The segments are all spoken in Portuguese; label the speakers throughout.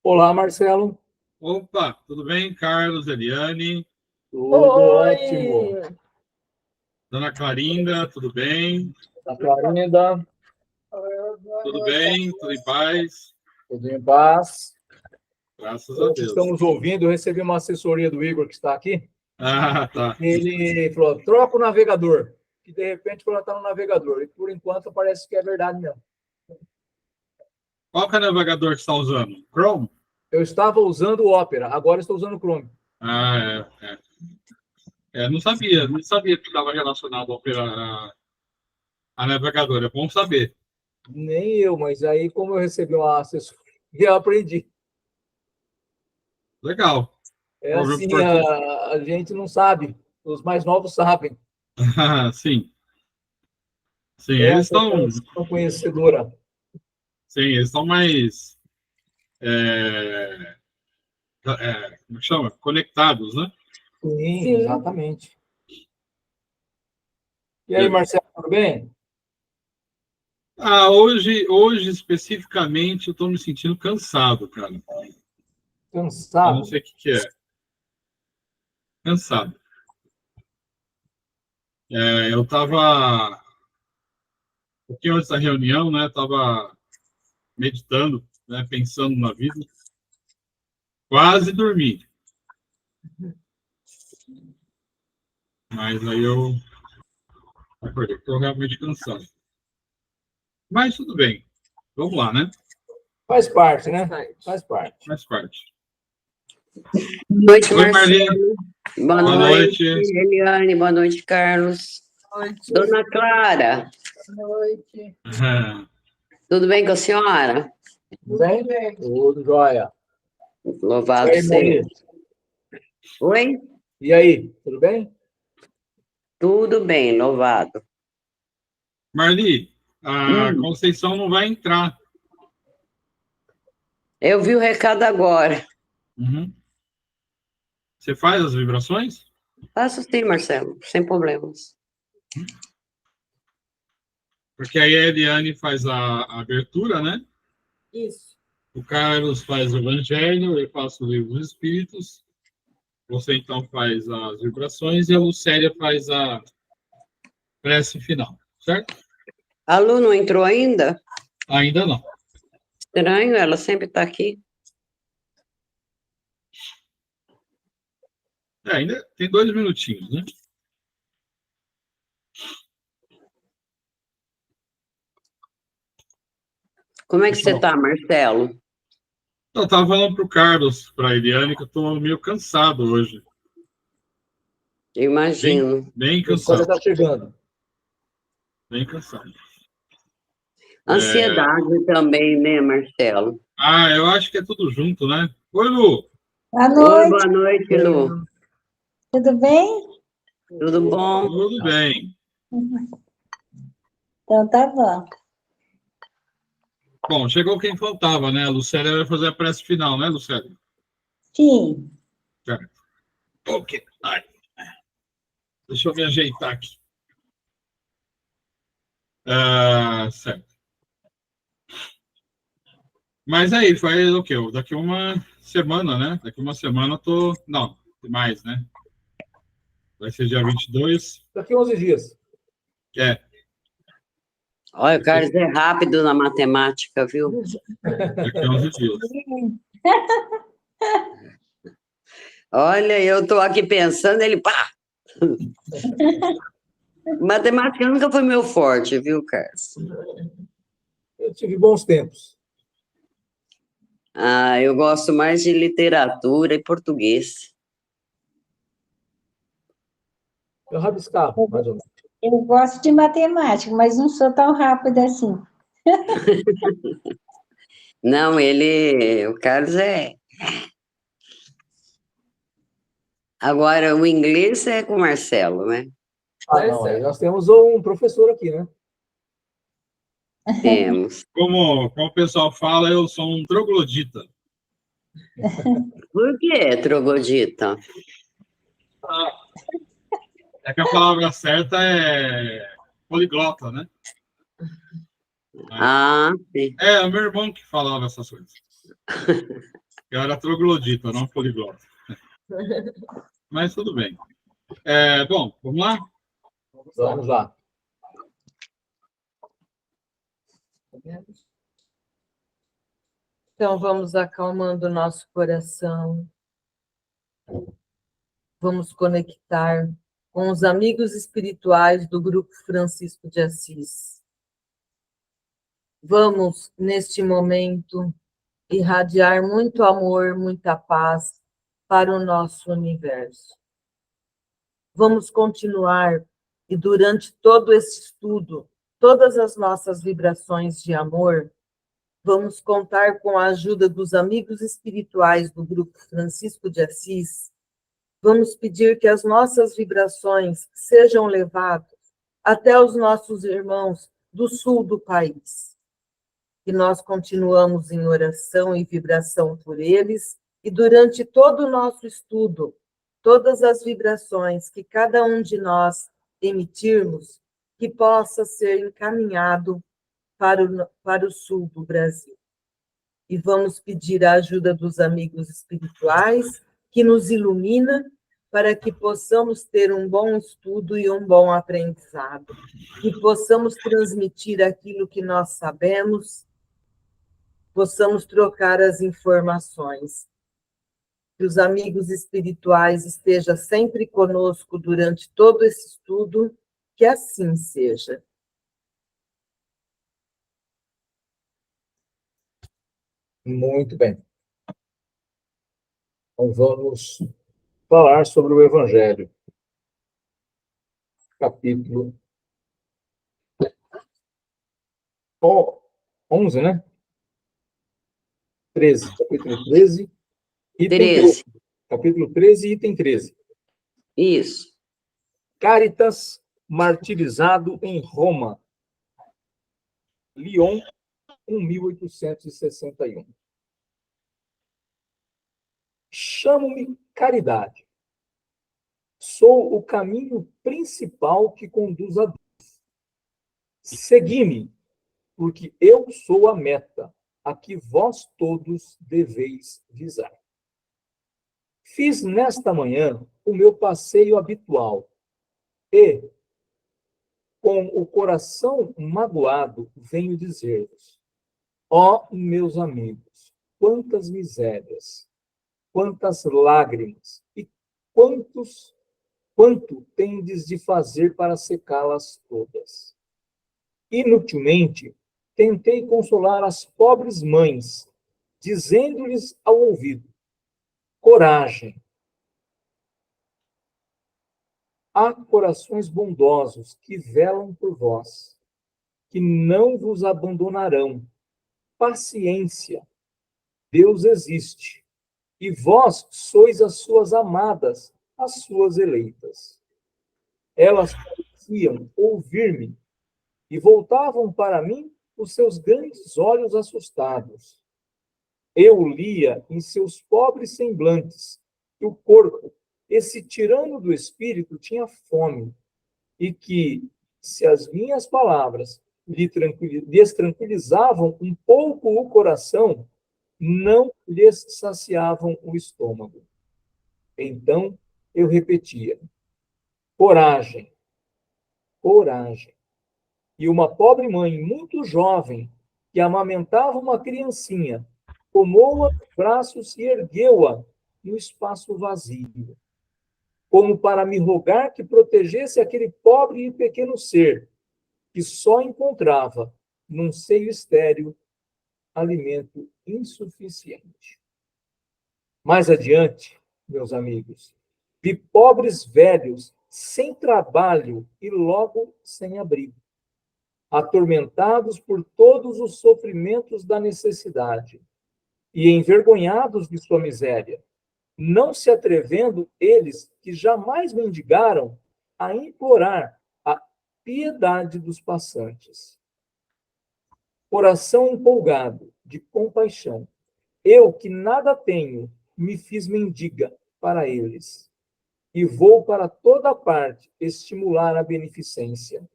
Speaker 1: Olá, Marcelo.
Speaker 2: Opa, tudo bem? Carlos, Eliane.
Speaker 1: Tudo ótimo.
Speaker 2: Dona Clarinda, tudo bem?
Speaker 1: Dona Clarinda.
Speaker 2: Tudo bem? Tudo em paz?
Speaker 1: Tudo em paz.
Speaker 2: Graças a Deus.
Speaker 1: Estamos ouvindo, eu recebi uma assessoria do Igor, que está aqui.
Speaker 2: Ah, tá.
Speaker 1: Ele falou, troca o navegador. Que de repente falou, está no navegador. E por enquanto parece que é verdade mesmo.
Speaker 2: Qual que é o navegador que você está usando? Chrome?
Speaker 1: Eu estava usando o Opera, agora estou usando o Chrome.
Speaker 2: Ah, não sabia que estava relacionado a navegador. É bom saber.
Speaker 1: Nem eu, mas aí como eu recebi uma assessoria, eu aprendi.
Speaker 2: Legal.
Speaker 1: É assim, a gente não sabe, os mais novos sabem.
Speaker 2: Sim. Sim,
Speaker 1: É
Speaker 2: eles estão
Speaker 1: uma conhecedora.
Speaker 2: Sim, eles estão mais como chama? Conectados, né?
Speaker 1: Sim, exatamente. E aí, Marcelo, tudo bem?
Speaker 2: Hoje especificamente, eu estou me sentindo cansado, cara.
Speaker 1: Cansado?
Speaker 2: Eu não sei o que é. Cansado. Eu estava, um pouquinho antes da reunião, né? Estava meditando, né? Pensando na vida. Quase dormi. Mas aí eu acordei. Estou realmente cansado. Mas tudo bem. Vamos lá, né?
Speaker 1: Faz parte, né? Faz parte.
Speaker 2: Faz parte.
Speaker 3: Boa noite,
Speaker 2: Oi,
Speaker 3: Marcelo.
Speaker 2: Marli.
Speaker 3: Boa noite, Eliane. Boa noite, Carlos.
Speaker 4: Boa noite.
Speaker 3: Dona Clara.
Speaker 4: Boa noite.
Speaker 3: Tudo bem com a senhora?
Speaker 1: Tudo bem? Tudo jóia.
Speaker 3: Louvado seja. Oi?
Speaker 1: E aí, tudo bem?
Speaker 3: Tudo bem, louvado.
Speaker 2: Marli, a Conceição não vai entrar.
Speaker 3: Eu vi o recado agora.
Speaker 2: Uhum. Você faz as vibrações?
Speaker 3: Faço sim, Marcelo, sem problemas.
Speaker 2: Porque aí a Eliane faz a abertura, né?
Speaker 4: Isso.
Speaker 2: O Carlos faz o Evangelho, eu faço o Livro dos Espíritos. Você, então, faz as vibrações e a Lucélia faz a prece final, certo?
Speaker 3: A Lu não entrou ainda?
Speaker 2: Ainda não.
Speaker 3: Estranho, ela sempre está aqui.
Speaker 2: Ainda tem 2 minutinhos, né?
Speaker 3: Como é que você está, Marcelo?
Speaker 2: Eu estava falando para o Carlos, para a Eliane, que eu estou meio cansado hoje.
Speaker 3: Imagino.
Speaker 2: Bem cansado.
Speaker 1: Está chegando.
Speaker 2: Bem cansado.
Speaker 3: Ansiedade também, né, Marcelo?
Speaker 2: Eu acho que é tudo junto, né? Oi, Lu.
Speaker 5: Boa noite.
Speaker 3: Oi, boa noite, Lu.
Speaker 5: Tudo bem?
Speaker 3: Tudo bom?
Speaker 2: Tudo bem.
Speaker 5: Então tá bom.
Speaker 2: Bom, chegou quem faltava, né? A Lucélia vai fazer a prece final, né, Lucélia?
Speaker 5: Sim.
Speaker 2: Certo. Ok. Ai. Deixa eu me ajeitar aqui. Certo. Mas aí, faz o quê? Daqui uma semana, né? Daqui uma semana eu tô... Não, mais, né? Vai ser dia 22.
Speaker 1: Daqui 11 dias.
Speaker 3: Olha, o Carlos é rápido na matemática, viu?
Speaker 2: Daqui 11 dias.
Speaker 3: Olha, eu estou aqui pensando, ele pá! Matemática nunca foi meu forte, viu, Carlos?
Speaker 1: Eu tive bons tempos.
Speaker 3: Eu gosto mais de literatura e português.
Speaker 1: Eu rabiscava, mais ou menos.
Speaker 5: Eu gosto de matemática, mas não sou tão rápida assim.
Speaker 3: Não, o Carlos é... Agora, o inglês é com o Marcelo, né?
Speaker 1: Ah, não, aí nós temos um professor aqui, né?
Speaker 3: Temos.
Speaker 2: Como o pessoal fala, eu sou um troglodita.
Speaker 3: Por que, trogodita?
Speaker 2: É que a palavra certa é poliglota, né?
Speaker 3: Ah, sim.
Speaker 2: É o meu irmão que falava essas coisas. Eu era troglodita, não poliglota. Mas tudo bem. Bom, vamos lá?
Speaker 1: Vamos lá.
Speaker 4: Então, vamos acalmando o nosso coração. Vamos conectar com os amigos espirituais do Grupo Francisco de Assis. Vamos, neste momento, irradiar muito amor, muita paz para o nosso universo. Vamos continuar, e durante todo esse estudo, todas as nossas vibrações de amor, vamos contar com a ajuda dos amigos espirituais do Grupo Francisco de Assis. Vamos pedir que as nossas vibrações sejam levadas até os nossos irmãos do sul do país. Que nós continuamos em oração e vibração por eles, e durante todo o nosso estudo, todas as vibrações que cada um de nós emitirmos, que possa ser encaminhado para o sul do Brasil. E vamos pedir a ajuda dos amigos espirituais, que nos ilumina, para que possamos ter um bom estudo e um bom aprendizado, que possamos transmitir aquilo que nós sabemos, possamos trocar as informações. Que os amigos espirituais estejam sempre conosco durante todo esse estudo, que assim seja.
Speaker 1: Muito bem. Então, vamos falar sobre o Evangelho. Capítulo 11, né? 13. Capítulo 13, item 13. Capítulo 13, item 13.
Speaker 3: Isso.
Speaker 1: Caritas martirizado em Roma. Lyon, 1861. Chamo-me Caridade. Sou o caminho principal que conduz a Deus. Segui-me, porque eu sou a meta a que vós todos deveis visar. Fiz nesta manhã o meu passeio habitual e, com o coração magoado, venho dizer-vos: ó, meus amigos, quantas misérias, quantas lágrimas e quanto tendes de fazer para secá-las todas. Inutilmente, tentei consolar as pobres mães, dizendo-lhes ao ouvido: coragem. Há corações bondosos que velam por vós, que não vos abandonarão. Paciência. Deus existe, e vós sois as suas amadas, as suas eleitas. Elas pareciam ouvir-me e voltavam para mim os seus grandes olhos assustados. Eu lia em seus pobres semblantes que o corpo, esse tirano do espírito, tinha fome e que, se as minhas palavras lhes tranquilizavam um pouco o coração, não lhes saciavam o estômago. Então eu repetia: coragem, coragem. E uma pobre mãe muito jovem, que amamentava uma criancinha, tomou-a nos braços e ergueu-a no espaço vazio, como para me rogar que protegesse aquele pobre e pequeno ser, que só encontrava, num seio estéril, alimento insuficiente. Mais adiante, meus amigos, vi pobres velhos sem trabalho e logo sem abrigo, atormentados por todos os sofrimentos da necessidade e envergonhados de sua miséria, não se atrevendo eles que jamais mendigaram a implorar a piedade dos passantes. Coração empolgado, de compaixão, eu que nada tenho, me fiz mendiga para eles, e vou para toda parte estimular a beneficência,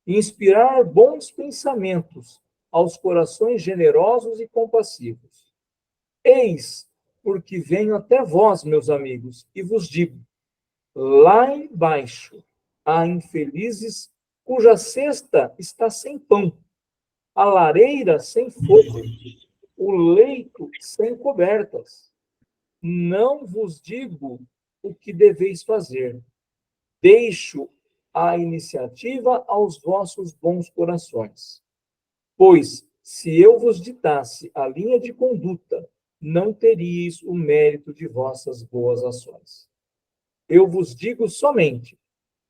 Speaker 1: inspirar bons pensamentos aos corações generosos e compassivos. Eis, porque venho até vós, meus amigos, e vos digo, lá embaixo há infelizes cuja cesta está sem pão, a lareira sem fogo, o leito sem cobertas. Não vos digo o que deveis fazer. Deixo a iniciativa aos vossos bons corações. Pois, se eu vos ditasse a linha de conduta, não teríeis o mérito de vossas boas ações. Eu vos digo somente,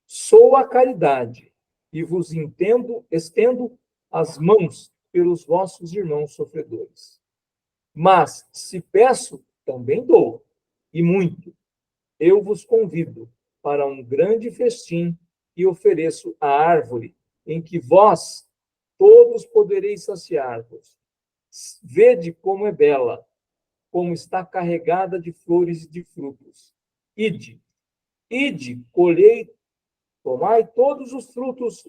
Speaker 1: sou a caridade, e vos estendo as mãos pelos vossos irmãos sofredores. Mas, se peço, também dou, e muito. Eu vos convido para um grande festim e ofereço a árvore em que vós todos podereis saciar-vos. Vede como é bela, como está carregada de flores e de frutos. Ide, colhei, tomai todos os frutos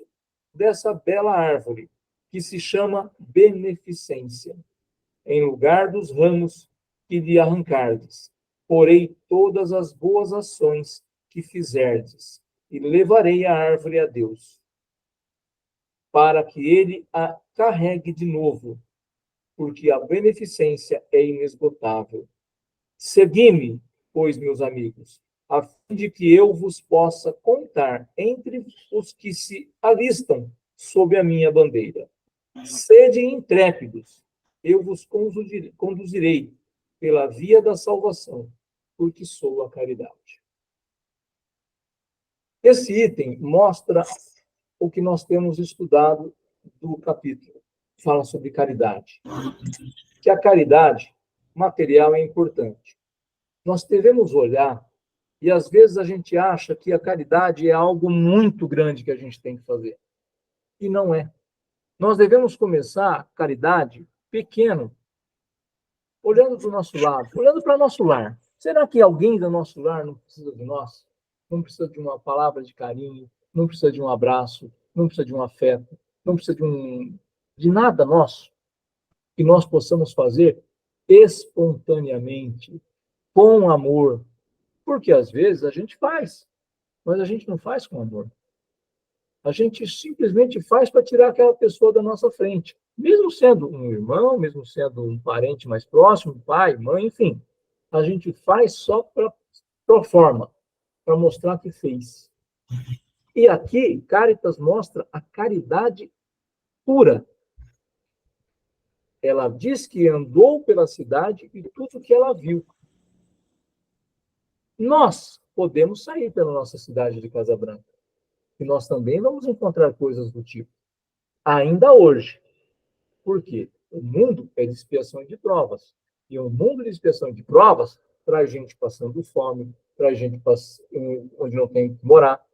Speaker 1: dessa bela árvore, que se chama beneficência. Em lugar dos ramos que lhe arrancardes, porei todas as boas ações que fizerdes, e levarei a árvore a Deus, para que ele a carregue de novo, porque a beneficência é inesgotável. Segui-me, pois, meus amigos, a fim de que eu vos possa contar entre os que se alistam sob a minha bandeira. Sede intrépidos, eu vos conduzirei pela via da salvação, porque sou a caridade. Esse item mostra o que nós temos estudado do capítulo. Fala sobre caridade. Que a caridade material é importante. Nós devemos olhar, e às vezes a gente acha que a caridade é algo muito grande que a gente tem que fazer. E não é. Nós devemos começar a caridade pequeno, olhando para o nosso lado, olhando para o nosso lar. Será que alguém do nosso lar não precisa de nós? Não precisa de uma palavra de carinho, não precisa de um abraço, não precisa de um afeto, não precisa de nada nosso que nós possamos fazer espontaneamente, com amor. Porque às vezes a gente faz, mas a gente não faz com amor. A gente simplesmente faz para tirar aquela pessoa da nossa frente. Mesmo sendo um irmão, mesmo sendo um parente mais próximo, pai, mãe, enfim. A gente faz só para pro forma, para mostrar que fez. E aqui, Cáritas mostra a caridade pura. Ela diz que andou pela cidade e tudo que ela viu. Nós podemos sair pela nossa cidade de Casa Branca. E nós também vamos encontrar coisas do tipo. Ainda hoje. Por quê? O mundo é de expiação de provas. E o mundo de expiação de provas traz gente passando fome, traz gente onde não tem que morar.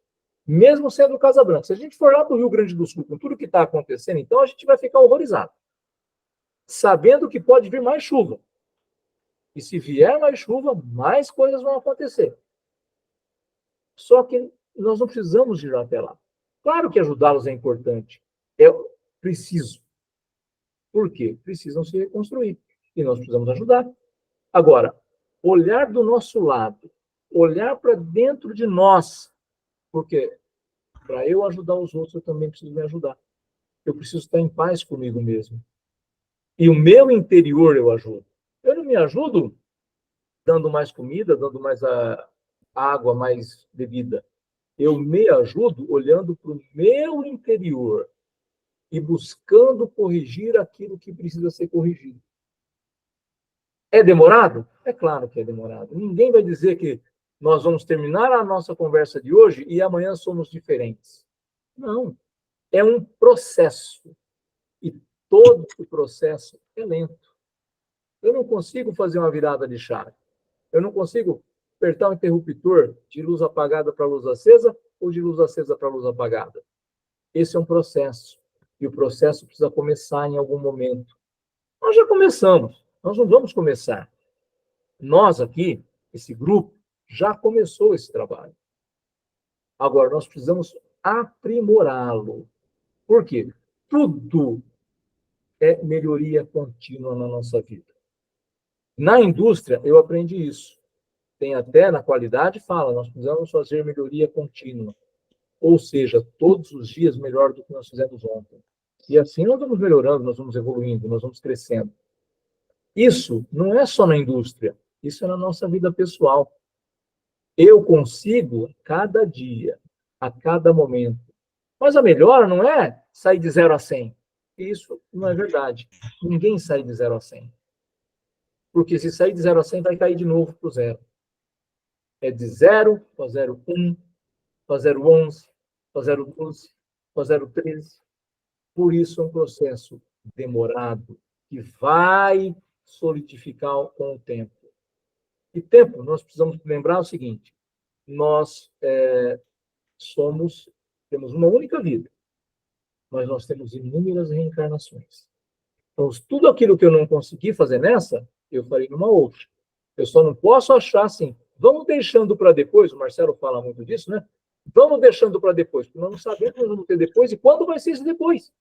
Speaker 1: Mesmo sendo Casa Branca. Se a gente for lá para o Rio Grande do Sul, com tudo que está acontecendo, então a gente vai ficar horrorizado. Sabendo que pode vir mais chuva. E se vier mais chuva, mais coisas vão acontecer. Só que nós não precisamos ir até lá. Claro que ajudá-los é importante. É preciso. Por quê? Precisam se reconstruir. E nós precisamos ajudar. Agora, olhar do nosso lado, olhar para dentro de nós, porque para eu ajudar os outros, eu também preciso me ajudar. Eu preciso estar em paz comigo mesmo. E o meu interior eu ajudo. Eu não me ajudo dando mais comida, dando mais água, mais bebida. Eu me ajudo olhando para o meu interior e buscando corrigir aquilo que precisa ser corrigido. É demorado? É claro que é demorado. Ninguém vai dizer que nós vamos terminar a nossa conversa de hoje e amanhã somos diferentes. Não. É um processo. E todo o processo é lento. Eu não consigo fazer uma virada de chave. Eu não consigo apertar o interruptor de luz apagada para luz acesa ou de luz acesa para luz apagada? Esse é um processo. E o processo precisa começar em algum momento. Nós já começamos. Nós não vamos começar. Nós aqui, esse grupo, já começou esse trabalho. Agora, nós precisamos aprimorá-lo. Por quê? Tudo é melhoria contínua na nossa vida. Na indústria, eu aprendi isso. Tem até na qualidade, fala, nós precisamos fazer melhoria contínua. Ou seja, todos os dias melhor do que nós fizemos ontem. E assim nós vamos melhorando, nós vamos evoluindo, nós vamos crescendo. Isso não é só na indústria, isso é na nossa vida pessoal. Eu consigo, a cada dia, a cada momento. Mas a melhora não é sair de 0 a 100. Isso não é verdade. Ninguém sai de 0 a 100. Porque se sair de 0 a 100, vai cair de novo para o 0. É de 0 para 0,1, para 0,11, para 0,12, para 0,13. Por isso é um processo demorado, que vai solidificar com o tempo. E tempo, nós precisamos lembrar o seguinte, nós temos uma única vida, mas nós temos inúmeras reencarnações. Então, tudo aquilo que eu não consegui fazer nessa, eu farei numa outra. Eu só não posso achar assim, vamos deixando para depois, o Marcelo fala muito disso, né? Vamos deixando para depois, porque nós não sabemos que nós vamos ter depois e quando vai ser esse depois.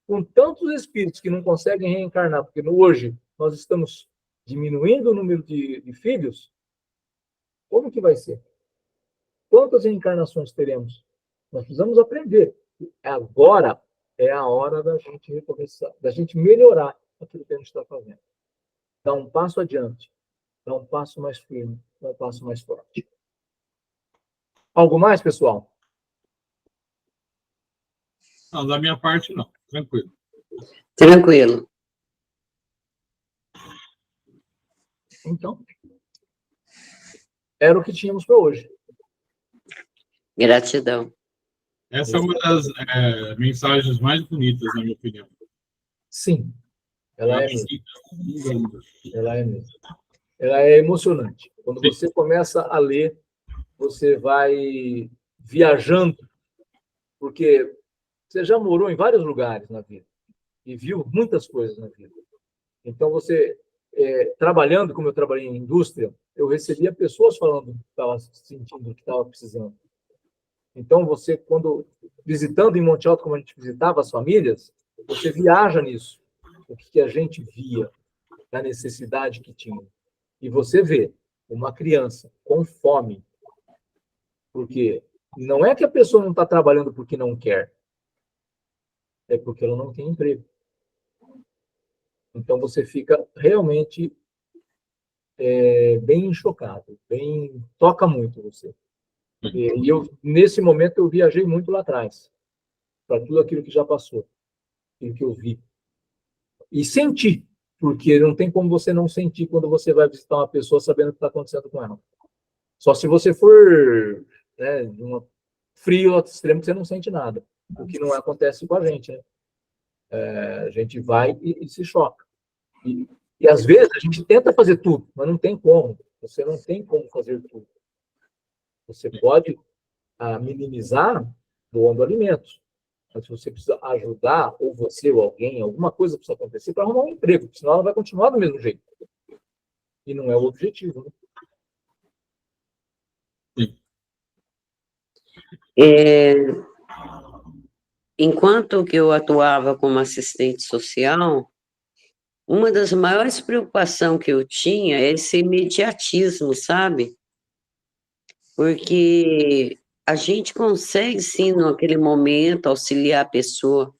Speaker 1: Com tantos espíritos que não conseguem reencarnar, porque hoje nós estamos diminuindo o número de filhos, como que vai ser? Quantas reencarnações teremos? Nós precisamos aprender. Agora é a hora da gente recomeçar, da gente melhorar aquilo que a gente está fazendo. Dar um passo adiante, dar um passo mais firme, dar um passo mais forte. Algo mais, pessoal?
Speaker 2: Não, da minha parte, não. Tranquilo.
Speaker 3: Tranquilo.
Speaker 1: Então, era o que tínhamos para hoje.
Speaker 3: Gratidão.
Speaker 2: Essa é uma das mensagens mais bonitas, na minha opinião.
Speaker 1: Sim, ela é
Speaker 2: Acho
Speaker 1: mesmo.
Speaker 2: que-
Speaker 1: Ela é mesmo. Ela é emocionante. Quando
Speaker 2: Sim.
Speaker 1: você começa a ler, você vai viajando, porque você já morou em vários lugares na vida e viu muitas coisas na vida. Então, você, trabalhando, como eu trabalhei em indústria, eu recebia pessoas falando que estavam sentindo, que estava precisando. Então, você, quando visitando em Monte Alto, como a gente visitava as famílias, você viaja nisso. O que a gente via, da necessidade que tinha. E você vê uma criança com fome, porque não é que a pessoa não está trabalhando porque não quer, é porque ela não tem emprego. Então, você fica realmente bem chocado, toca muito você. E eu, nesse momento, eu viajei muito lá atrás, para tudo aquilo que já passou, aquilo que eu vi. E senti, porque não tem como você não sentir quando você vai visitar uma pessoa sabendo o que está acontecendo com ela. Só se você for frio ao extremo que você não sente nada, o que não acontece com a gente, né? A gente vai e se choca. E às vezes a gente tenta fazer tudo, mas não tem como. Você não tem como fazer tudo. Você pode minimizar doando alimentos. Mas você precisa ajudar, ou você ou alguém, alguma coisa precisa acontecer para arrumar um emprego, porque senão ela vai continuar do mesmo jeito. E não é o objetivo, né?
Speaker 3: Enquanto que eu atuava como assistente social, uma das maiores preocupações que eu tinha é esse imediatismo, sabe? Porque a gente consegue, sim, naquele momento, auxiliar a pessoa,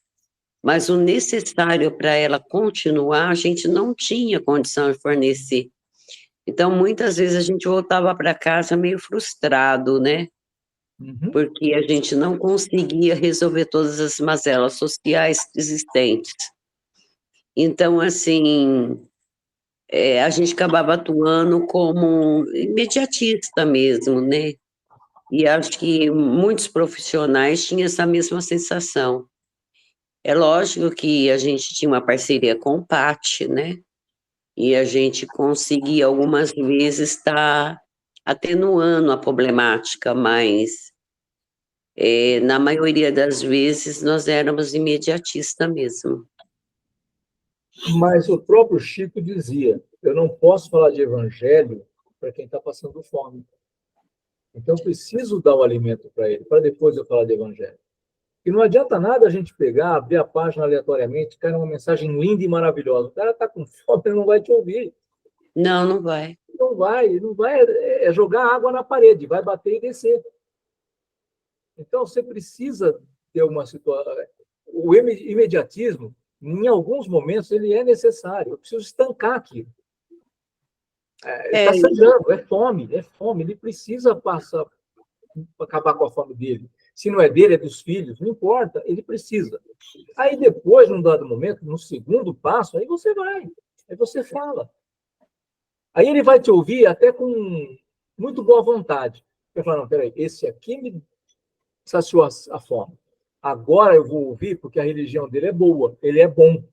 Speaker 3: mas o necessário para ela continuar, a gente não tinha condição de fornecer. Então, muitas vezes a gente voltava para casa meio frustrado, né?
Speaker 1: Uhum.
Speaker 3: Porque a gente não conseguia resolver todas as mazelas sociais existentes. Então, assim, a gente acabava atuando como imediatista mesmo, né? E acho que muitos profissionais tinham essa mesma sensação. É lógico que a gente tinha uma parceria com o PAT, né? E a gente conseguia algumas vezes estar atenuando a problemática, mas na maioria das vezes nós éramos imediatistas mesmo.
Speaker 1: Mas o próprio Chico dizia: eu não posso falar de evangelho para quem está passando fome. Então, eu preciso dar o alimento para ele, para depois eu falar de evangelho. E não adianta nada a gente pegar, abrir a página aleatoriamente, cara, uma mensagem linda e maravilhosa. O cara está com fome, ele não vai te ouvir.
Speaker 3: Não, não vai.
Speaker 1: Não vai, é jogar água na parede, vai bater e descer. Então, você precisa ter uma situação. O imediatismo, em alguns momentos, ele é necessário. Eu preciso estancar aquilo. Ele está sangrando, é fome. Ele precisa acabar com a fome dele. Se não é dele, é dos filhos, não importa, ele precisa. Aí depois, num dado momento, no segundo passo, aí você vai, aí você fala. Aí ele vai te ouvir até com muito boa vontade. Ele fala, não, peraí, esse aqui me saciou a fome. Agora eu vou ouvir porque a religião dele é boa, ele é bom.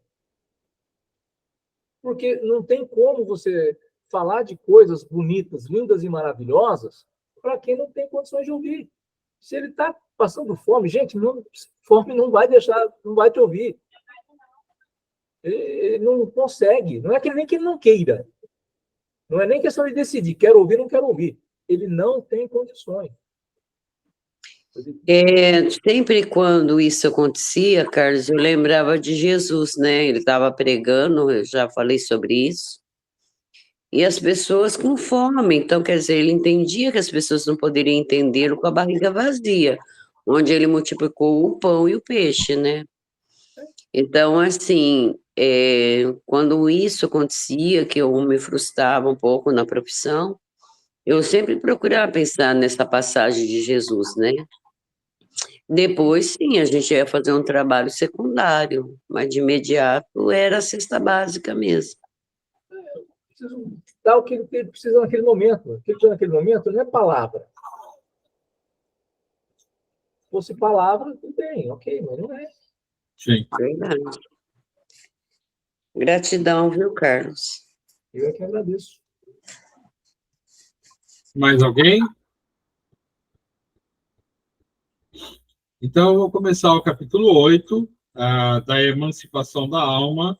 Speaker 1: Porque não tem como você falar de coisas bonitas, lindas e maravilhosas para quem não tem condições de ouvir. Se ele está passando fome, gente, fome não vai deixar, não vai te ouvir. Ele não consegue. Não é que nem que ele não queira. Não é nem questão de decidir, quero ouvir, não quero ouvir. Ele não tem condições.
Speaker 3: Sempre quando isso acontecia, Carlos, eu lembrava de Jesus, né? Ele estava pregando, eu já falei sobre isso. E as pessoas com fome. Então, quer dizer, ele entendia que as pessoas não poderiam entendê-lo com a barriga vazia, onde ele multiplicou o pão e o peixe, né? Então, assim, quando isso acontecia, que eu me frustrava um pouco na profissão, eu sempre procurava pensar nessa passagem de Jesus, né? Depois, sim, a gente ia fazer um trabalho secundário, mas de imediato era a cesta básica mesmo.
Speaker 1: Preciso dar o que ele precisa naquele momento. O que ele precisa naquele momento não é palavra. Se fosse palavra, tudo bem, ok, mas não é.
Speaker 2: Sim.
Speaker 3: Verdade. Gratidão, viu, Carlos?
Speaker 1: Eu é que agradeço.
Speaker 2: Mais alguém? Então, eu vou começar o capítulo 8 da Emancipação da Alma,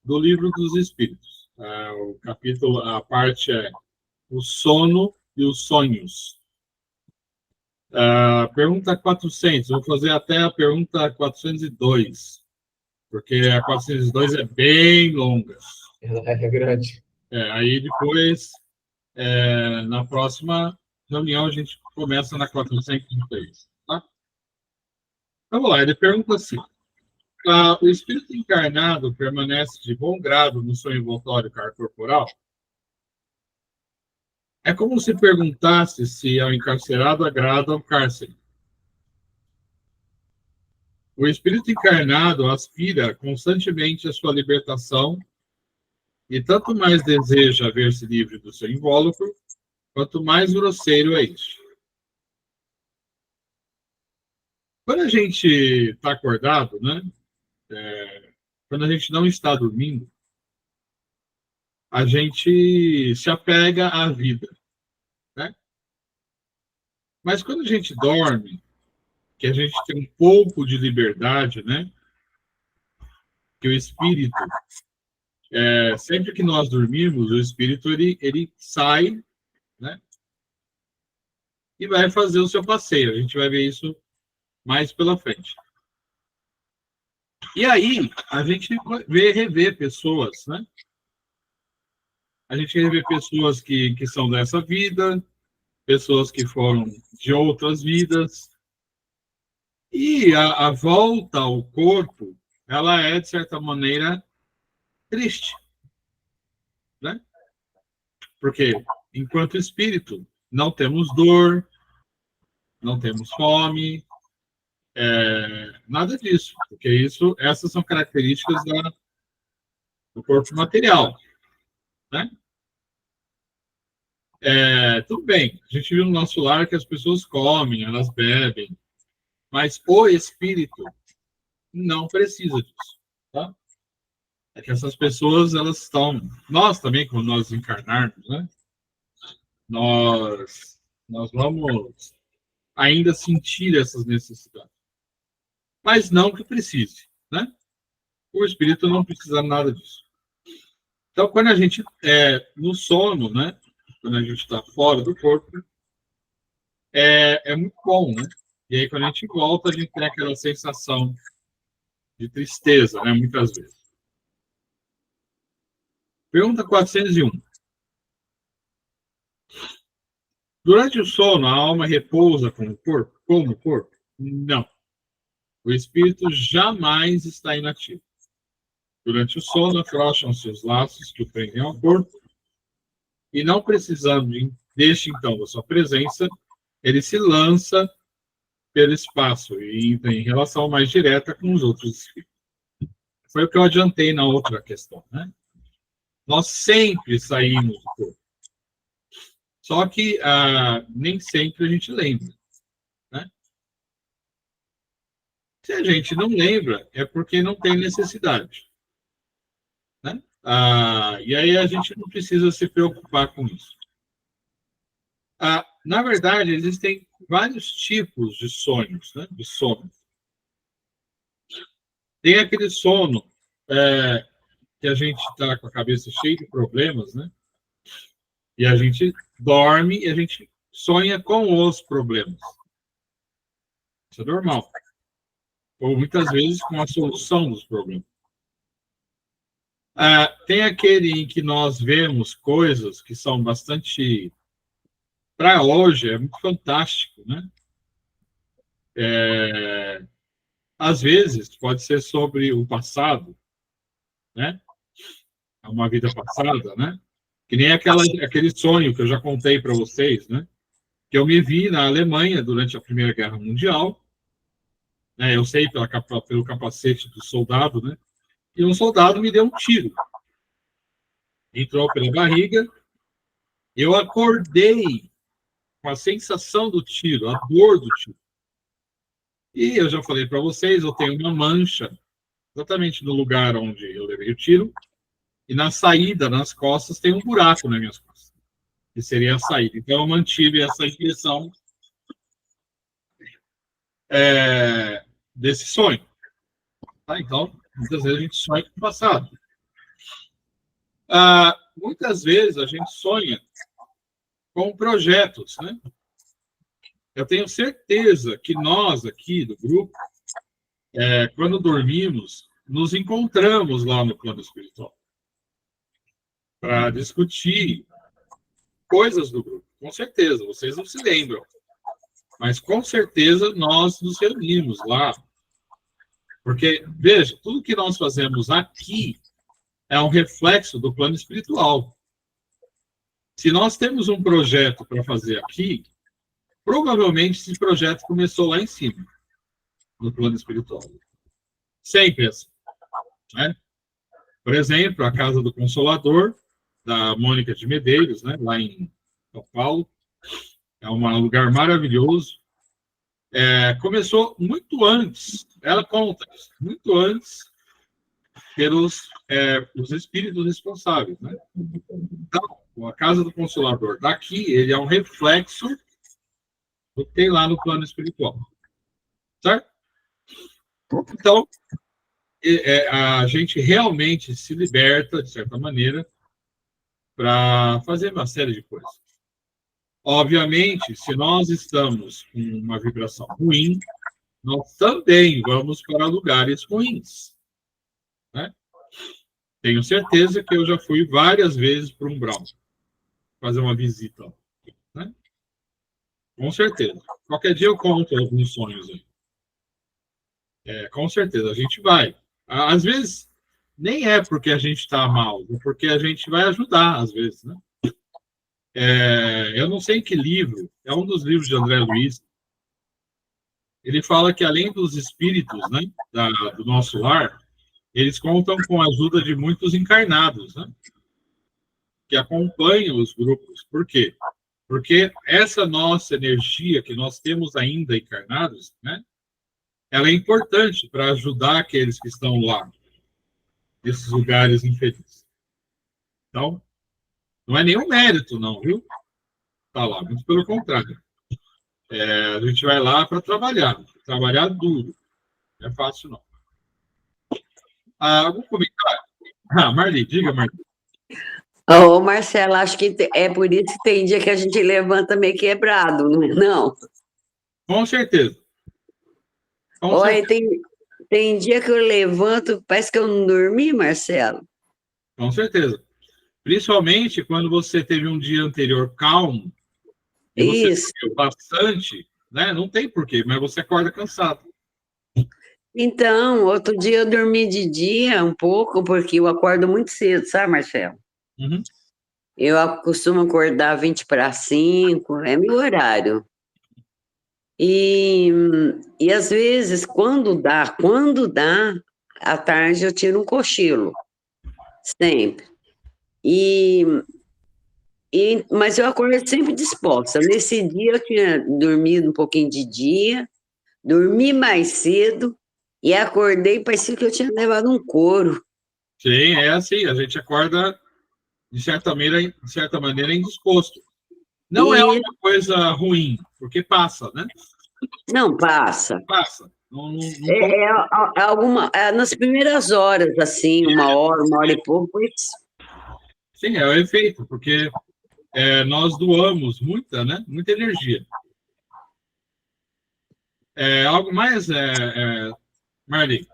Speaker 2: do Livro dos Espíritos. O capítulo, a parte é o sono e os sonhos. Pergunta 400, vou fazer até a pergunta 402, porque a 402 é bem longa.
Speaker 1: Ela é grande.
Speaker 2: Aí depois, na próxima reunião, a gente começa na 403. Tá? Vamos lá, ele pergunta assim: o espírito encarnado permanece de bom grado no sonho envoltório corporal? É como se perguntasse se ao encarcerado agrada o cárcere. O espírito encarnado aspira constantemente à sua libertação e tanto mais deseja ver-se livre do seu invólucro, quanto mais grosseiro é este. Quando a gente está acordado, né? Quando a gente não está dormindo, a gente se apega à vida, né? Mas quando a gente dorme, que a gente tem um pouco de liberdade, né? Que o espírito, sempre que nós dormimos, o espírito ele sai, né? E vai fazer o seu passeio. A gente vai ver isso mais pela frente. E aí, a gente rever pessoas, né? A gente rever pessoas que são dessa vida, pessoas que foram de outras vidas. E a volta ao corpo, ela é, de certa maneira, triste, né? Porque, enquanto espírito, não temos dor, não temos fome, nada disso, porque essas são características do corpo material, né? Tudo bem, a gente viu no nosso lar que as pessoas comem, elas bebem, mas o espírito não precisa disso, tá? É que essas pessoas, elas estão... Nós também, quando nós encarnarmos, né? nós vamos ainda sentir essas necessidades. Mas não que precise, né? O espírito não precisa nada disso. Então, quando a gente no sono, né? Quando a gente está fora do corpo, é muito bom, né? E aí, quando a gente volta, a gente tem aquela sensação de tristeza, né? Muitas vezes. Pergunta 401. Durante o sono, a alma repousa como o corpo? Não. O espírito jamais está inativo. Durante o sono, afrouxam-se os laços que o prendem ao corpo, e não precisando deste, então, da sua presença, ele se lança pelo espaço e entra em relação mais direta com os outros espíritos. Foi o que eu adiantei na outra questão, né? Nós sempre saímos do corpo. Só que nem sempre a gente lembra, né? Se a gente não lembra, é porque não tem necessidade, né? E aí a gente não precisa se preocupar com isso. Na verdade, existem vários tipos de sonhos, né? De sono. Tem aquele sono que a gente está com a cabeça cheia de problemas, né? E a gente dorme e a gente sonha com os problemas. Isso é normal. Ou muitas vezes com a solução dos problemas. Tem aquele em que nós vemos coisas que são bastante... Para hoje, é muito fantástico, né? Às vezes, pode ser sobre o passado, né? Uma vida passada, né? Que nem aquele sonho que eu já contei para vocês, né? Que eu me vi na Alemanha durante a Primeira Guerra Mundial, né? Eu sei pelo capacete do soldado, né? E um soldado me deu um tiro. Entrou pela barriga, eu acordei com a sensação do tiro, a dor do tiro. E eu já falei para vocês, eu tenho uma mancha exatamente no lugar onde eu levei o tiro, e na saída, nas costas, tem um buraco nas minhas costas, que seria a saída. Então, eu mantive essa impressão desse sonho. Tá? Então, muitas vezes a gente sonha com o passado. Muitas vezes a gente sonha com projetos, né? Eu tenho certeza que nós aqui do grupo, quando dormimos, nos encontramos lá no plano espiritual para discutir coisas do grupo. Com certeza, vocês não se lembram, mas com certeza nós nos reunimos lá. Porque, veja, tudo que nós fazemos aqui é um reflexo do plano espiritual. Se nós temos um projeto para fazer aqui, provavelmente esse projeto começou lá em cima, no plano espiritual. Sempre assim, né? Por exemplo, a Casa do Consolador, da Mônica de Medeiros, né, lá em São Paulo, é um lugar maravilhoso. Começou muito antes, ela conta, muito antes pelos os espíritos responsáveis, né? Então, a Casa do Consolador daqui, ele é um reflexo do que tem lá no plano espiritual, certo? Então, a gente realmente se liberta, de certa maneira, para fazer uma série de coisas. Obviamente, se nós estamos com uma vibração ruim, nós também vamos para lugares ruins, né? Tenho certeza que eu já fui várias vezes para um umbral fazer uma visita, né? Com certeza. Qualquer dia eu conto alguns sonhos aí. Com certeza, a gente vai. Às vezes, nem é porque a gente está mal, é porque a gente vai ajudar, às vezes, né? Eu não sei em que livro, é um dos livros de André Luiz. Ele fala que, além dos espíritos, né, do nosso lar, eles contam com a ajuda de muitos encarnados, né, que acompanham os grupos. Por quê? Porque essa nossa energia que nós temos ainda encarnados, né, ela é importante para ajudar aqueles que estão lá, nesses lugares infelizes. Então, não é nenhum mérito, não, viu? tá lá. Muito pelo contrário. A gente vai lá para trabalhar duro. Não é fácil, não. Algum comentário? Marli, diga, Marli.
Speaker 3: Ô, Marcela, acho que é por isso que tem dia que a gente levanta meio quebrado, não é? Não.
Speaker 2: Com certeza.
Speaker 3: Olha, tem dia que eu levanto, parece que eu não dormi, Marcelo.
Speaker 2: Com certeza. Principalmente quando você teve um dia anterior calmo e você
Speaker 3: Isso.
Speaker 2: dormiu bastante, né? Não tem porquê, mas você acorda cansado.
Speaker 3: Então, outro dia eu dormi de dia um pouco, porque eu acordo muito cedo, sabe, Marcelo?
Speaker 2: Uhum.
Speaker 3: Eu costumo acordar 20 para 5, é meu horário. E às vezes, quando dá, à tarde eu tiro um cochilo, sempre. Mas eu acordo sempre disposta. Nesse dia eu tinha dormido um pouquinho de dia, dormi mais cedo e acordei, parecia que eu tinha levado um couro.
Speaker 2: Sim, é assim, a gente acorda, de certa maneira indisposto. Não é uma coisa ruim, porque passa, né?
Speaker 3: Não passa.
Speaker 2: Passa. Não
Speaker 3: Nas primeiras horas, assim, uma hora e pouco, isso.
Speaker 2: Sim, é o efeito, porque nós doamos muita energia. Algo mais, Marli?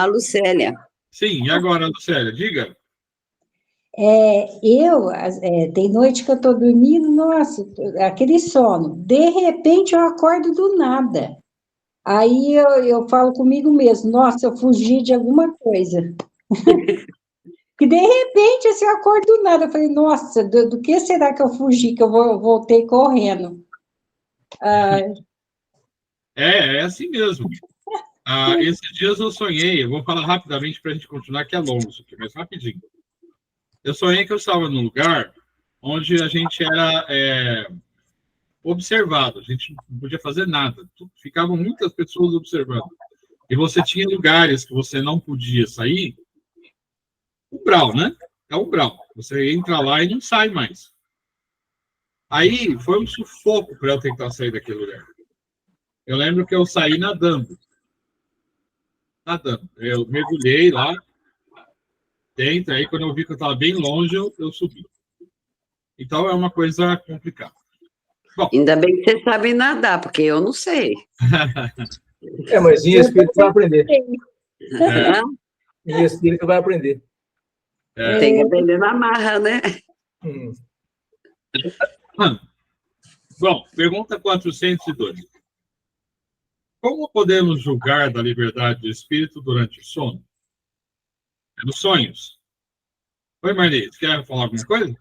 Speaker 3: Lucélia.
Speaker 2: Sim, e agora, Lucélia, diga.
Speaker 5: Tem noite que eu estou dormindo, nossa, aquele sono. De repente eu acordo do nada. Aí eu falo comigo mesmo, nossa, eu fugi de alguma coisa. Que de repente assim, eu acordo do nada. Eu falei, nossa, do que será que eu fugi, que eu voltei correndo?
Speaker 2: É assim mesmo. Esses dias eu sonhei, eu vou falar rapidamente para a gente continuar, que é longo isso aqui, mas rapidinho. Eu sonhei que eu estava num lugar onde a gente era observado, a gente não podia fazer nada, ficavam muitas pessoas observando. E você tinha lugares que você não podia sair, umbral, né? É umbral. Você entra lá e não sai mais. Aí foi um sufoco para eu tentar sair daquele lugar. Eu lembro que eu saí nadando. Eu mergulhei lá dentro, aí quando eu vi que eu estava bem longe, eu subi. Então é uma coisa complicada. Bom,
Speaker 3: ainda bem que você sabe nadar, porque eu não sei.
Speaker 1: Mas em espírito vai aprender.
Speaker 2: É.
Speaker 1: Em espírito vai aprender.
Speaker 3: Tem que aprender na marra, né?
Speaker 2: Bom, pergunta 402. Como podemos julgar da liberdade do espírito durante o sono? Nos sonhos. Oi, Marli, você quer falar alguma coisa?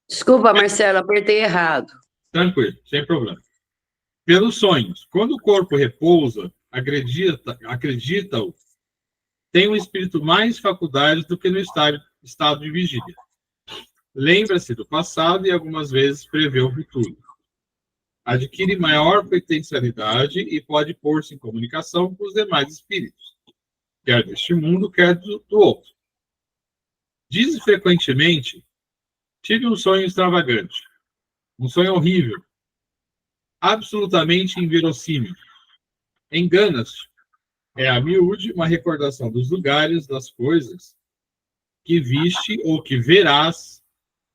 Speaker 3: Desculpa, Marcelo, apertei errado.
Speaker 2: Tranquilo, sem problema. Pelos sonhos. Quando o corpo repousa, acredita-o, tem um espírito mais faculdades do que no estado de vigília. Lembra-se do passado e algumas vezes prevê o futuro. Adquire maior potencialidade e pode pôr-se em comunicação com os demais espíritos, quer deste mundo, quer do outro. Diz frequentemente: tive um sonho extravagante, um sonho horrível, absolutamente inverossímil. Engana-se. É a miúde uma recordação dos lugares, das coisas que viste ou que verás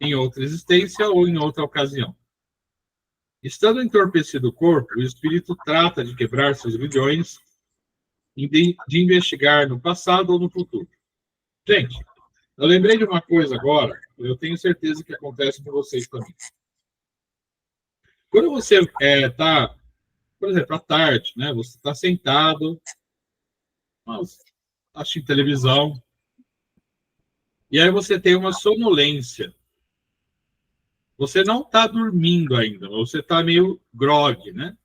Speaker 2: em outra existência ou em outra ocasião. Estando entorpecido o corpo, o espírito trata de quebrar seus grilhões, de investigar no passado ou no futuro. Gente, eu lembrei de uma coisa agora, eu tenho certeza que acontece com vocês também. Quando você está, por exemplo, à tarde, né, você está sentado, assistindo televisão, e aí você tem uma sonolência. Você não está dormindo ainda, você está meio grogue, né?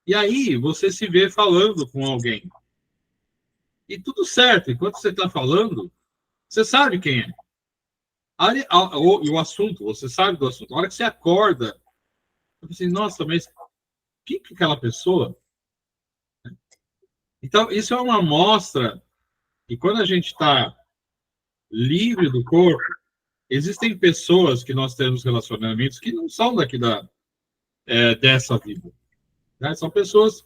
Speaker 2: E aí você se vê falando com alguém. E tudo certo, enquanto você está falando, você sabe quem é. O assunto, você sabe do assunto. A hora que você acorda, você assim, nossa, mas quem que é aquela pessoa? Então, isso é uma amostra que quando a gente está livre do corpo, Existem pessoas que nós temos relacionamentos que não são daqui dessa vida, né? São pessoas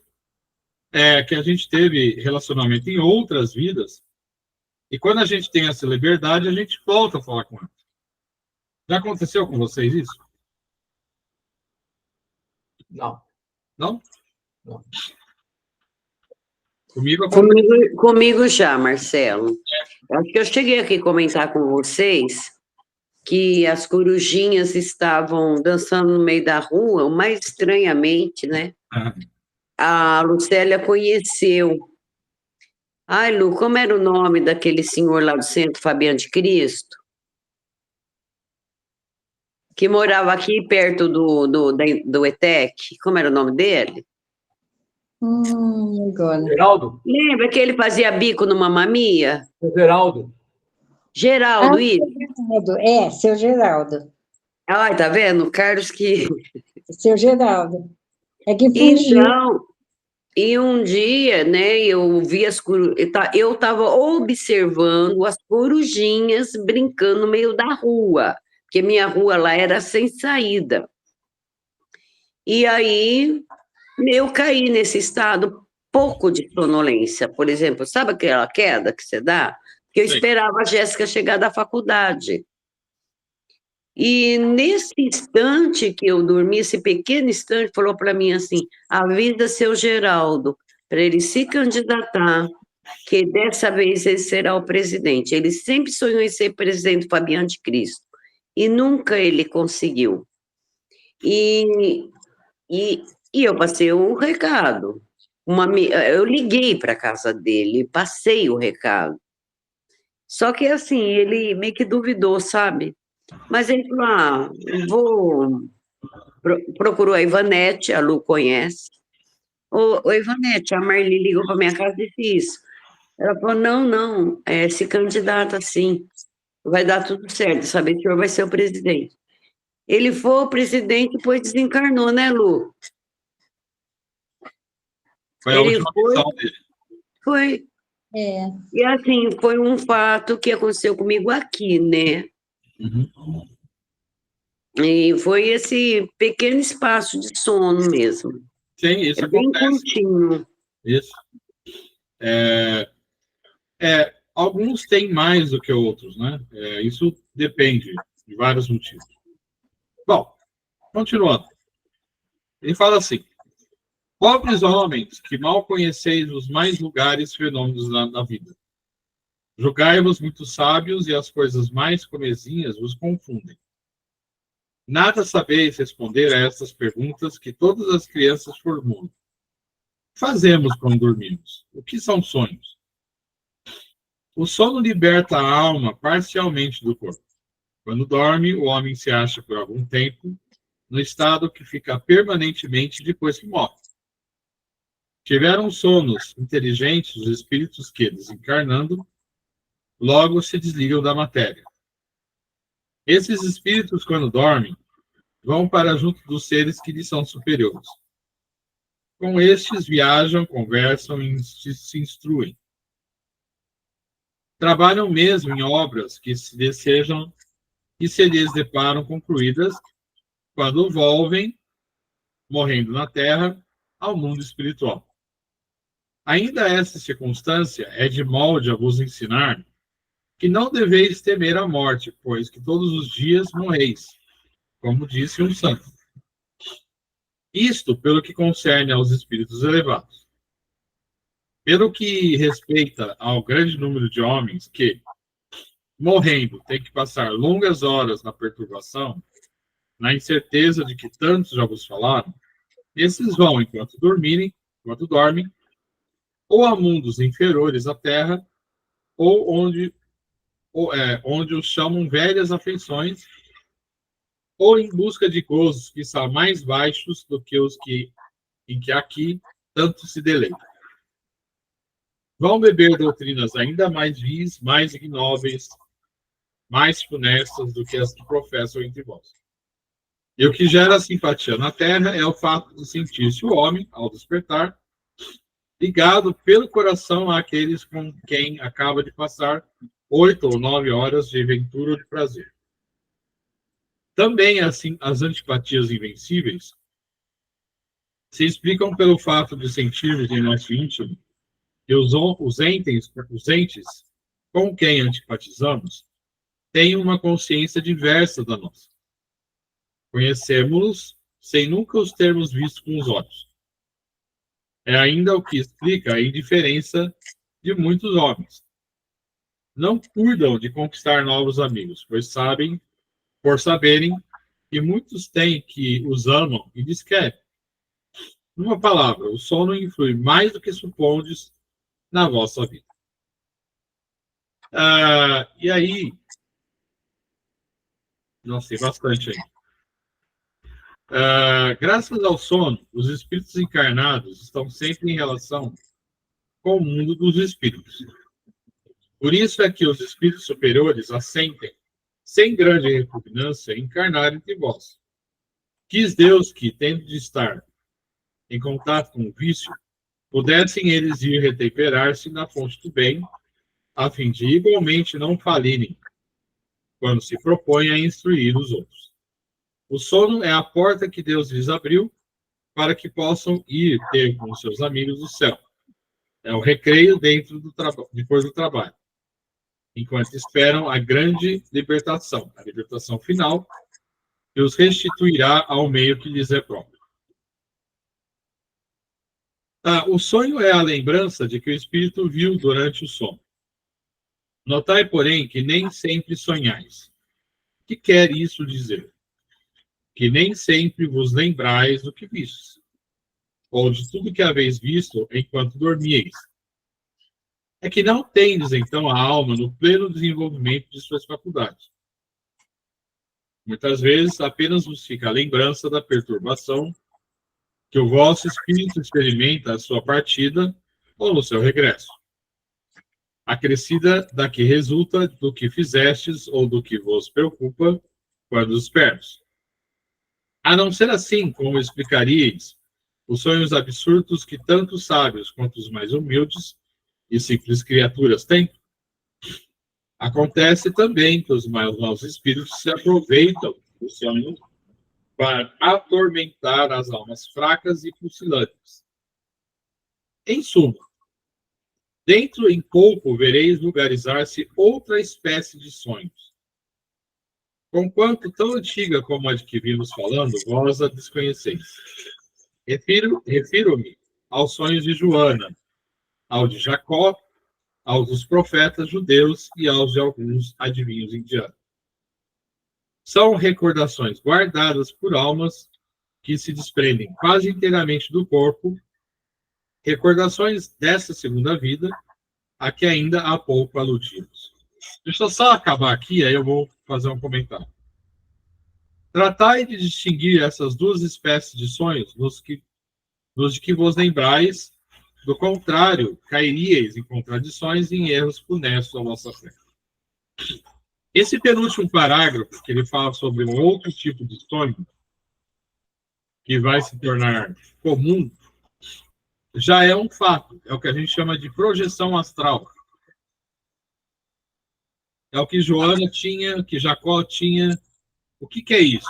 Speaker 2: que a gente teve relacionamento em outras vidas, e quando a gente tem essa liberdade, a gente volta a falar com elas. Já aconteceu com vocês isso?
Speaker 1: Não.
Speaker 2: Não?
Speaker 1: Não.
Speaker 2: Comigo aconteceu.
Speaker 3: Comigo já, Marcelo. Acho que eu cheguei aqui a comentar com vocês que as corujinhas estavam dançando no meio da rua, o mais estranhamente, né? A Lucélia conheceu. Ai, Lu, como era o nome daquele senhor lá do centro, Fabiano de Cristo? Que morava aqui perto do ETEC. Como era o nome dele?
Speaker 5: Agora.
Speaker 1: Geraldo?
Speaker 3: Lembra que ele fazia bico no Mamma Mia?
Speaker 1: Geraldo?
Speaker 3: Geraldo, isso.
Speaker 5: Geraldo. Seu Geraldo.
Speaker 3: Ai, tá vendo? Carlos que...
Speaker 5: Seu Geraldo. É que fugiu.
Speaker 3: Então, e um dia, né, eu vi eu estava observando as corujinhas brincando no meio da rua, porque minha rua lá era sem saída. E aí eu caí nesse estado pouco de sonolência, por exemplo, sabe aquela queda que você dá? Que eu
Speaker 2: Sim.
Speaker 3: esperava a Jéssica chegar da faculdade. E nesse instante que eu dormi, esse pequeno instante, falou para mim assim: avisa seu Geraldo, para ele se candidatar, que dessa vez ele será o presidente. Ele sempre sonhou em ser presidente do Fabiano de Cristo, e nunca ele conseguiu. E eu passei um recado. Eu liguei para a casa dele, passei o recado. Só que assim, ele meio que duvidou, sabe? Mas ele falou, procurou a Ivanete, a Lu conhece. Ô, Ivanete, a Marli ligou para minha casa e disse isso. Ela falou, não, se candidata sim, vai dar tudo certo, saber que o senhor vai ser o presidente. Ele foi o presidente e depois desencarnou, né, Lu?
Speaker 2: Foi a última missão dele.
Speaker 3: Foi. E assim, foi um fato que aconteceu comigo aqui, né?
Speaker 2: Uhum.
Speaker 3: E foi esse pequeno espaço de sono mesmo.
Speaker 2: Sim, isso
Speaker 3: bem
Speaker 2: acontece.
Speaker 3: Curtinho.
Speaker 2: Isso. Alguns têm mais do que outros, né? Isso depende de vários motivos. Bom, continuando. Ele fala assim: pobres homens, que mal conheceis os mais vulgares fenômenos da vida. Julgai-vos muito sábios e as coisas mais comezinhas vos confundem. Nada sabeis responder a estas perguntas que todas as crianças formulam. O que fazemos quando dormimos? O que são sonhos? O sono liberta a alma parcialmente do corpo. Quando dorme, o homem se acha por algum tempo no estado que fica permanentemente depois que morre. Tiveram sonos inteligentes os espíritos que, desencarnando, logo se desligam da matéria. Esses espíritos, quando dormem, vão para junto dos seres que lhes são superiores. Com estes viajam, conversam e se instruem. Trabalham mesmo em obras que se desejam e se lhes deparam concluídas quando volvem, morrendo na Terra, ao mundo espiritual. Ainda esta circunstância é de molde a vos ensinar que não deveis temer a morte, pois que todos os dias morreis, como disse um santo. Isto pelo que concerne aos espíritos elevados. Pelo que respeita ao grande número de homens que, morrendo, têm que passar longas horas na perturbação, na incerteza de que tantos já vos falaram, esses vão, enquanto dormem, ou a mundos inferiores à Terra, ou onde os chamam velhas afeições, ou em busca de gozos que são mais baixos do que os em que aqui tanto se deleita. Vão beber doutrinas ainda mais vis, mais ignóbeis, mais funestas do que as que professam entre vós. E o que gera simpatia na Terra é o fato de sentir-se o homem, ao despertar, ligado pelo coração àqueles com quem acaba de passar 8 ou 9 horas de ventura ou de prazer. Também, assim, as antipatias invencíveis se explicam pelo fato de sentirmos em nosso íntimo que os entes com quem antipatizamos têm uma consciência diversa da nossa. Conhecemos-los sem nunca os termos visto com os olhos. É ainda o que explica a indiferença de muitos homens. Não cuidam de conquistar novos amigos, pois por saberem que muitos têm que os amam e lhes querem. Numa palavra, o sono influi mais do que supondes na vossa vida. E aí, nossa, tem bastante aí. Graças ao sono, os espíritos encarnados estão sempre em relação com o mundo dos espíritos. Por isso é que os espíritos superiores assentem, sem grande repugnância, encarnar entre vós. Quis Deus que, tendo de estar em contato com o vício, pudessem eles ir retemperar-se na fonte do bem, a fim de igualmente não falirem quando se propõem a instruir os outros. O sono é a porta que Deus lhes abriu para que possam ir ter com seus amigos o céu. É o recreio depois do trabalho, enquanto esperam a grande libertação, a libertação final, que os restituirá ao meio que lhes é próprio. O sonho é a lembrança de que o espírito viu durante o sono. Notai, porém, que nem sempre sonhais. O que quer isso dizer? Que nem sempre vos lembrais do que vistes, ou de tudo que haveis visto enquanto dormíeis. É que não tendes, então, a alma no pleno desenvolvimento de suas faculdades. Muitas vezes, apenas vos fica a lembrança da perturbação que o vosso espírito experimenta à sua partida ou no seu regresso, acrescida da que resulta do que fizestes ou do que vos preocupa quando os perdes. A não ser assim, como explicaríeis os sonhos absurdos que tanto os sábios quanto os mais humildes e simples criaturas têm? Acontece também que os mais maus espíritos se aproveitam do sonho para atormentar as almas fracas e pucilantes. Em suma, dentro em pouco vereis vulgarizar-se outra espécie de sonhos. Conquanto tão antiga como a de que vimos falando, vós a desconheceis. Refiro-me aos sonhos de Joana, ao de Jacó, aos dos profetas judeus e aos de alguns adivinhos indianos. São recordações guardadas por almas que se desprendem quase inteiramente do corpo, recordações dessa segunda vida, a que ainda há pouco aludimos. Deixa eu só acabar aqui, aí eu vou fazer um comentário. Tratai de distinguir essas duas espécies de sonhos nos de que vos lembrais, do contrário, cairíeis em contradições e em erros funestos à vossa fé. Esse penúltimo parágrafo, que ele fala sobre um outro tipo de sonho, que vai se tornar comum, já é um fato. É o que a gente chama de projeção astral. É o que Joana tinha, que Jacó tinha. O que é isso?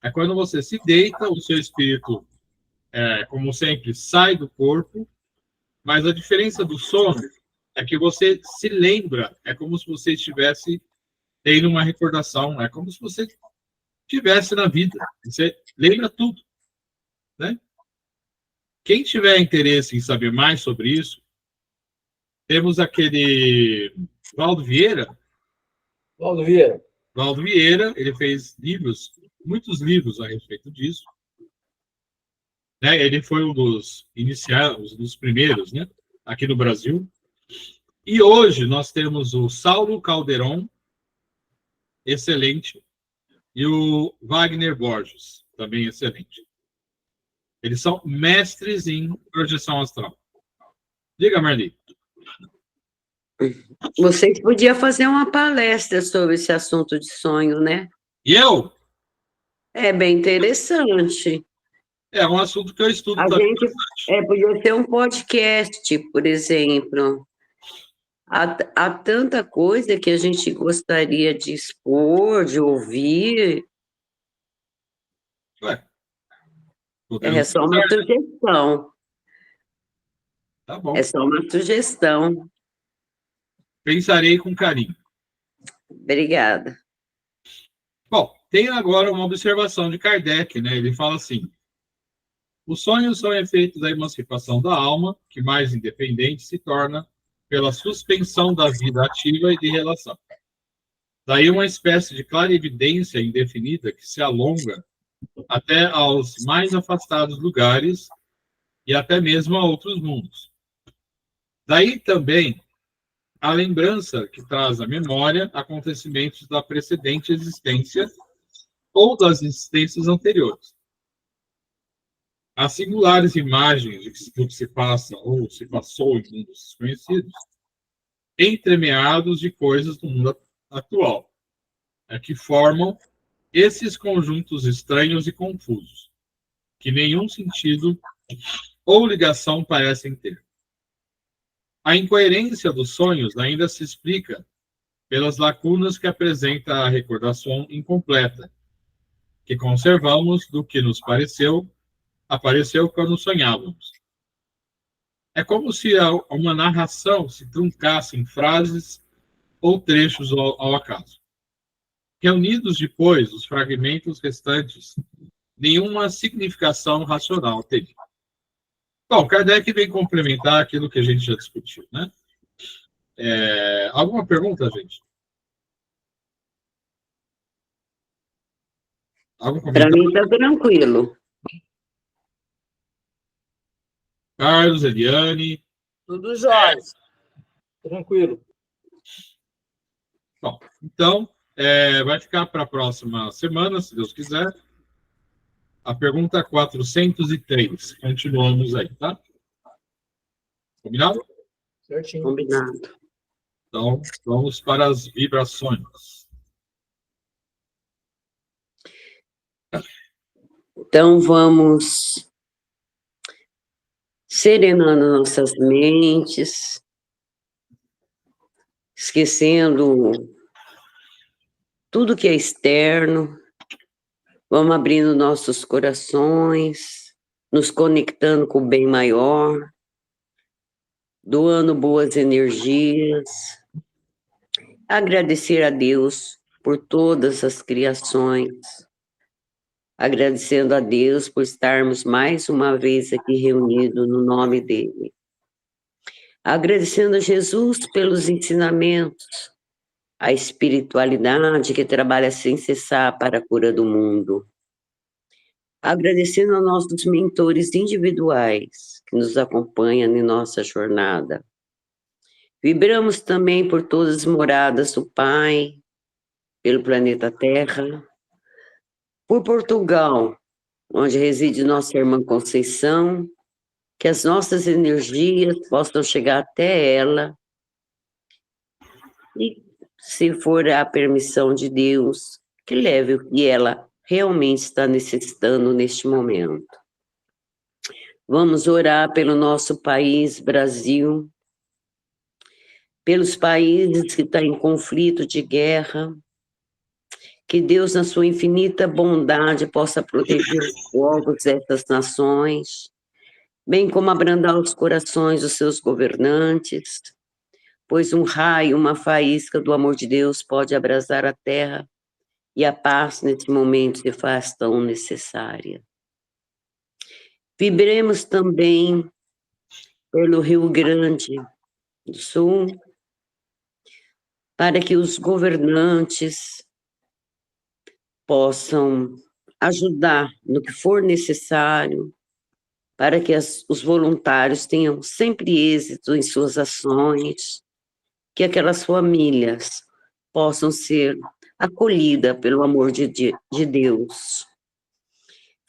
Speaker 2: É quando você se deita, o seu espírito, como sempre, sai do corpo, mas a diferença do sono é que você se lembra, é como se você estivesse tendo uma recordação, é como se você estivesse na vida, você lembra tudo, né? Quem tiver interesse em saber mais sobre isso, temos aquele Valdo Vieira.
Speaker 1: Valdo Vieira.
Speaker 2: Valdo Vieira, ele fez livros, muitos livros a respeito disso. Né? Ele foi um dos iniciais, um dos primeiros, né? Aqui no Brasil. E hoje nós temos o Saulo Calderon, excelente, e o Wagner Borges, também excelente. Eles são mestres em projeção astral. Diga, Marli.
Speaker 3: Vocês podiam fazer uma palestra sobre esse assunto de sonho, né?
Speaker 2: E eu?
Speaker 3: É bem interessante.
Speaker 2: É um assunto que eu estudo
Speaker 3: A
Speaker 2: também.
Speaker 3: gente podia ter um podcast, por exemplo. há tanta coisa que a gente gostaria de expor, de ouvir.
Speaker 2: Ué,
Speaker 3: É
Speaker 2: podemos
Speaker 3: só uma
Speaker 2: pensar, né?
Speaker 3: sugestão.
Speaker 2: Tá bom.
Speaker 3: É só uma sugestão.
Speaker 2: Pensarei com carinho.
Speaker 3: Obrigada.
Speaker 2: Bom, tem agora uma observação de Kardec, né? Ele fala assim: os sonhos são efeitos da emancipação da alma, que mais independente se torna pela suspensão da vida ativa e de relação. Daí uma espécie de clarividência indefinida que se alonga até aos mais afastados lugares e até mesmo a outros mundos. Daí também a lembrança que traz à memória acontecimentos da precedente existência ou das existências anteriores. As singulares imagens do que se passa ou se passou em mundos desconhecidos, entremeados de coisas do mundo atual, que formam esses conjuntos estranhos e confusos, que nenhum sentido ou ligação parecem ter. A incoerência dos sonhos ainda se explica pelas lacunas que apresenta a recordação incompleta, que conservamos do que nos apareceu quando sonhávamos. É como se uma narração se truncasse em frases ou trechos ao acaso. Reunidos depois, os fragmentos restantes, nenhuma significação racional teria. Bom, Kardec vem complementar aquilo que a gente já discutiu, né? Alguma pergunta, gente? Algum
Speaker 3: Para
Speaker 2: comentário?
Speaker 3: mim está tranquilo.
Speaker 2: Carlos, Eliane?
Speaker 4: Tudo jóia.
Speaker 1: Tranquilo.
Speaker 2: Bom, então, vai ficar para a próxima semana, se Deus quiser. A pergunta 403. Continuamos aí, tá? Combinado?
Speaker 1: Certinho.
Speaker 3: Combinado.
Speaker 2: Então, vamos para as vibrações.
Speaker 3: Então, vamos serenando nossas mentes, esquecendo tudo que é externo, vamos abrindo nossos corações, nos conectando com o bem maior, doando boas energias, agradecer a Deus por todas as criações, agradecendo a Deus por estarmos mais uma vez aqui reunidos no nome dele. Agradecendo a Jesus pelos ensinamentos, a espiritualidade que trabalha sem cessar para a cura do mundo. Agradecendo a nossos mentores individuais que nos acompanham em nossa jornada. Vibramos também por todas as moradas do Pai, pelo planeta Terra, por Portugal, onde reside nossa irmã Conceição, que as nossas energias possam chegar até ela e, se for a permissão de Deus, que leve o que ela realmente está necessitando neste momento. Vamos orar pelo nosso país, Brasil, pelos países que estão em conflito de guerra, que Deus, na sua infinita bondade, possa proteger os povos dessas nações, bem como abrandar os corações dos seus governantes, pois um raio, uma faísca do amor de Deus pode abrasar a terra e a paz nesse momento se faz tão necessária. Vibremos também pelo Rio Grande do Sul, para que os governantes possam ajudar no que for necessário, para que os voluntários tenham sempre êxito em suas ações, que aquelas famílias possam ser acolhidas pelo amor de Deus.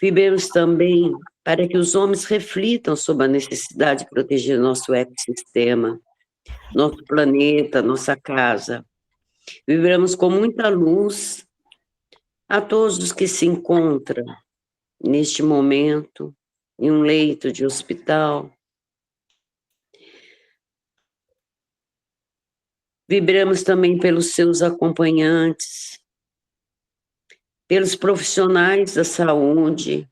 Speaker 3: Vibremos também para que os homens reflitam sobre a necessidade de proteger nosso ecossistema, nosso planeta, nossa casa. Vibramos com muita luz a todos os que se encontram neste momento em um leito de hospital, Vibramos também pelos seus acompanhantes, pelos profissionais da saúde,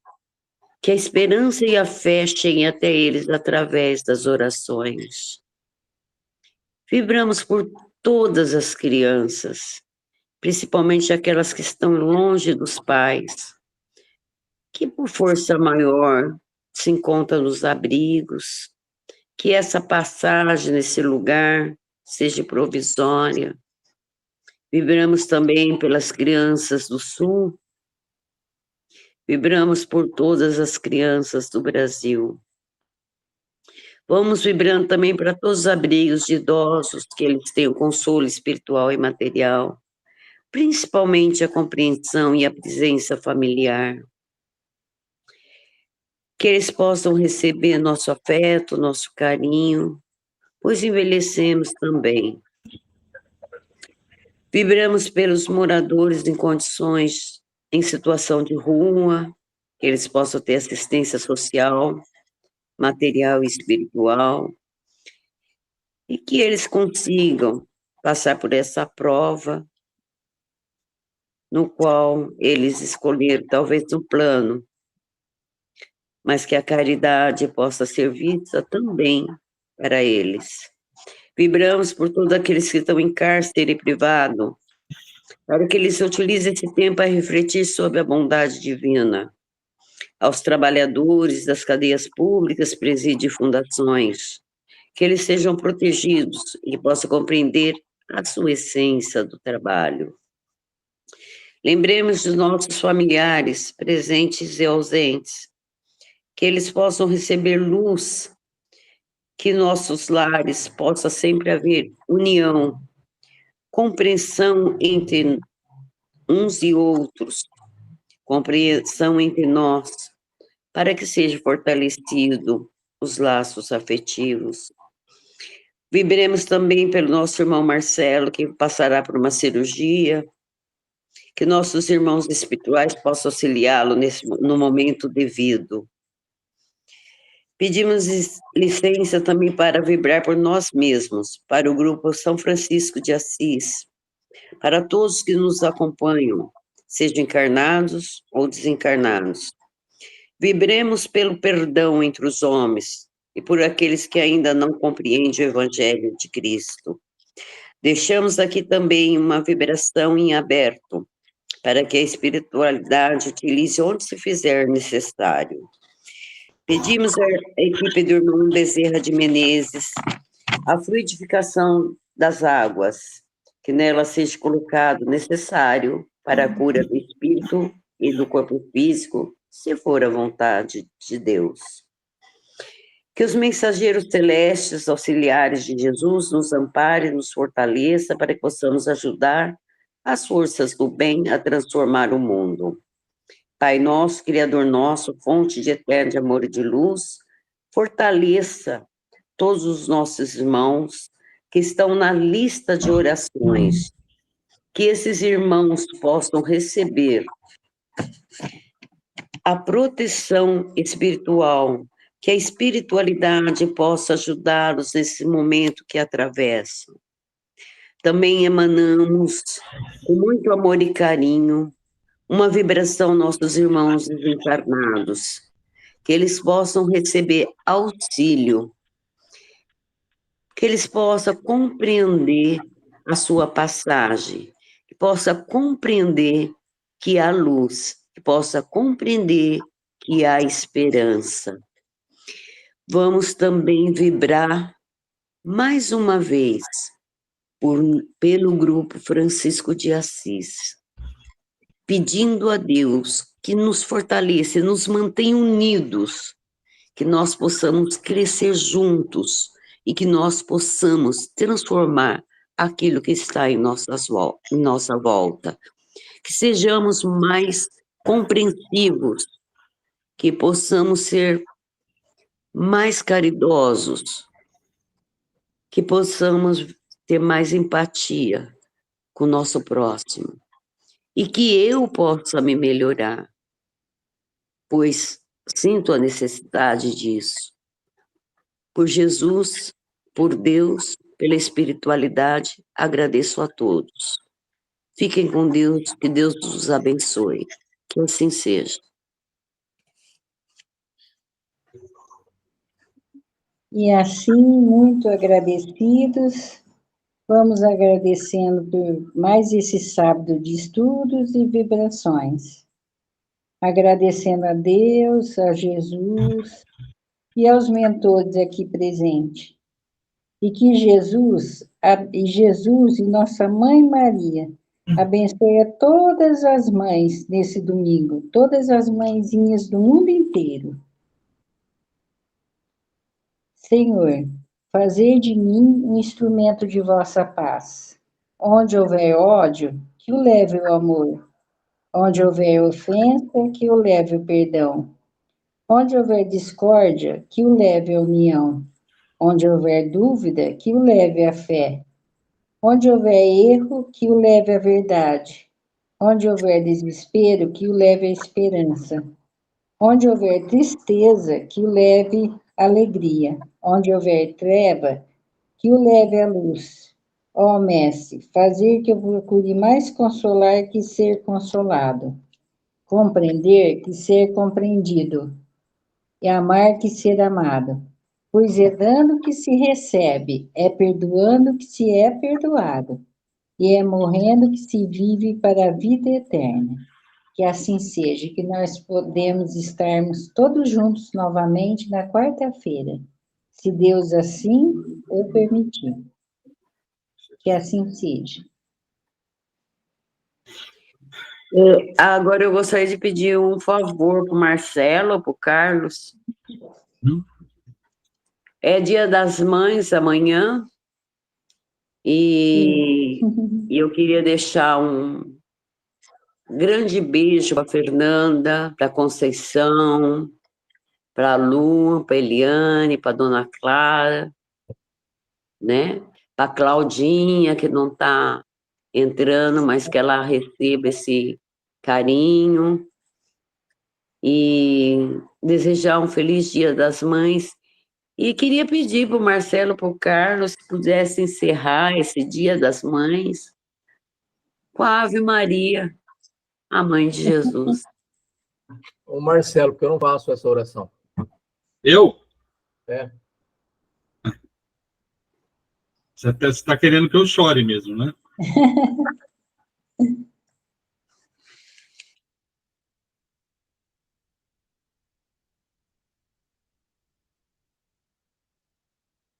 Speaker 3: que a esperança e a fé cheguem até eles através das orações. Vibramos por todas as crianças, principalmente aquelas que estão longe dos pais, que por força maior se encontram nos abrigos, que essa passagem nesse lugar seja provisória. Vibramos também pelas crianças do Sul, vibramos por todas as crianças do Brasil. Vamos vibrando também para todos os abrigos de idosos, que eles tenham consolo espiritual e material, principalmente a compreensão e a presença familiar. Que eles possam receber nosso afeto, nosso carinho, pois envelhecemos também. Vibramos pelos moradores em condições, em situação de rua, que eles possam ter assistência social, material e espiritual, e que eles consigam passar por essa prova, no qual eles escolheram talvez um plano, mas que a caridade possa ser vista também para eles. Vibramos por todos aqueles que estão em cárcere privado, para que eles utilizem esse tempo a refletir sobre a bondade divina. Aos trabalhadores das cadeias públicas, presídios e fundações, que eles sejam protegidos e possam compreender a sua essência do trabalho. Lembremos dos nossos familiares, presentes e ausentes, que eles possam receber luz, que nossos lares possa sempre haver união, compreensão entre uns e outros, compreensão entre nós, para que seja fortalecido os laços afetivos. Vibremos também pelo nosso irmão Marcelo, que passará por uma cirurgia, que nossos irmãos espirituais possam auxiliá-lo no momento devido. Pedimos licença também para vibrar por nós mesmos, para o grupo São Francisco de Assis, para todos que nos acompanham, sejam encarnados ou desencarnados. Vibremos pelo perdão entre os homens e por aqueles que ainda não compreendem o Evangelho de Cristo. Deixamos aqui também uma vibração em aberto, para que a espiritualidade utilize onde se fizer necessário. Pedimos à equipe do irmão Bezerra de Menezes a fluidificação das águas, que nela seja colocado necessário para a cura do espírito e do corpo físico, se for a vontade de Deus. Que os mensageiros celestes, auxiliares de Jesus, nos amparem, nos fortaleça, para que possamos ajudar as forças do bem a transformar o mundo. Pai nosso, Criador nosso, fonte de eterno amor e de luz, fortaleça todos os nossos irmãos que estão na lista de orações, que esses irmãos possam receber a proteção espiritual, que a espiritualidade possa ajudá-los nesse momento que atravessam. Também emanamos, com muito amor e carinho, uma vibração aos nossos irmãos desencarnados, que eles possam receber auxílio, que eles possam compreender a sua passagem, que possam compreender que há luz, que possa compreender que há esperança. Vamos também vibrar mais uma vez pelo grupo Francisco de Assis, pedindo a Deus que nos fortaleça, nos mantenha unidos, que nós possamos crescer juntos e que nós possamos transformar aquilo que está em nossa volta, que sejamos mais compreensivos, que possamos ser mais caridosos, que possamos ter mais empatia com o nosso próximo e que eu possa me melhorar, pois sinto a necessidade disso, por Jesus, por Deus pela espiritualidade, agradeço a todos. Fiquem com Deus, que Deus os abençoe. Que assim seja.
Speaker 5: E assim, muito agradecidos, vamos agradecendo por mais esse sábado de estudos e vibrações. Agradecendo a Deus, a Jesus e aos mentores aqui presentes. E que Jesus e nossa Mãe Maria abençoe a todas as mães nesse domingo, todas as mãezinhas do mundo inteiro. Senhor, fazei de mim um instrumento de vossa paz. Onde houver ódio, que o leve o amor. Onde houver ofensa, que o leve o perdão. Onde houver discórdia, que o leve a união. Onde houver dúvida, que o leve a fé. Onde houver erro, que o leve à verdade. Onde houver desespero, que o leve à esperança. Onde houver tristeza, que o leve à alegria. Onde houver treva, que o leve à luz. Ó Mestre, fazer que eu procure mais consolar que ser consolado. Compreender que ser compreendido. E amar que ser amado. Pois é dando que se recebe, é perdoando que se é perdoado, e é morrendo que se vive para a vida eterna. Que assim seja, que nós podemos estarmos todos juntos novamente na quarta-feira, se Deus assim o permitir. Que assim seja.
Speaker 3: Agora eu gostaria de pedir um favor para o Marcelo, para o Carlos. É Dia das Mães amanhã, e eu queria deixar um grande beijo para a Fernanda, para a Conceição, para a Lu, para a Eliane, para a Dona Clara, né? Para a Claudinha, que não está entrando, mas que ela receba esse carinho. E desejar um feliz Dia das Mães. E queria pedir para o Marcelo, para o Carlos, se pudesse encerrar esse Dia das Mães com a Ave Maria, a Mãe de Jesus.
Speaker 1: Ô Marcelo, porque eu não faço essa oração.
Speaker 2: Eu?
Speaker 1: É.
Speaker 2: Você está querendo que eu chore mesmo, né?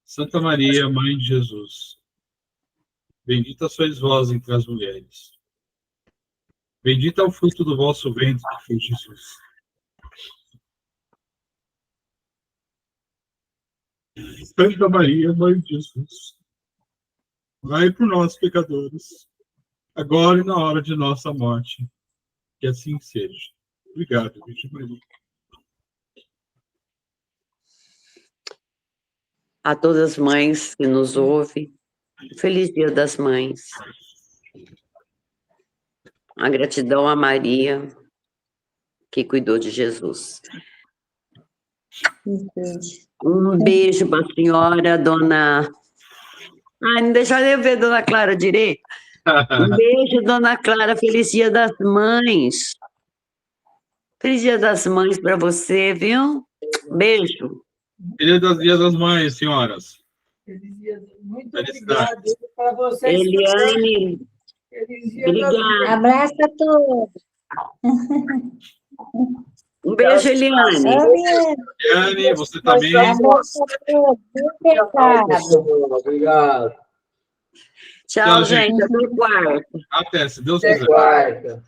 Speaker 2: Santa Maria, Mãe de Jesus, bendita sois vós entre as mulheres. Bendito é o fruto do vosso ventre, que foi Jesus. Santa Maria, Mãe de Jesus, vai por nós, pecadores, agora e na hora de nossa morte. Que assim seja. Obrigado, Virgem Maria.
Speaker 3: A todas as mães que nos ouvem, feliz Dia das Mães. A gratidão a Maria, que cuidou de Jesus. Um beijo para a senhora, dona... Ai, não deixa eu ver, dona Clara, direito. Um beijo, dona Clara, feliz Dia das Mães. Feliz Dia das Mães para você, viu? Beijo.
Speaker 2: Feliz Dia das Mães, senhoras.
Speaker 4: Muito
Speaker 2: Felicidade.
Speaker 4: obrigada para vocês.
Speaker 3: Eliane, obrigada.
Speaker 5: Abraço a todos.
Speaker 3: Um beijo, Eliane.
Speaker 2: Eliane, você também.
Speaker 5: Abraço a todos. Obrigado.
Speaker 1: Obrigado.
Speaker 3: Tchau, gente. Até quarta.
Speaker 2: Até, se Deus
Speaker 1: Até
Speaker 2: quiser.
Speaker 1: quarta.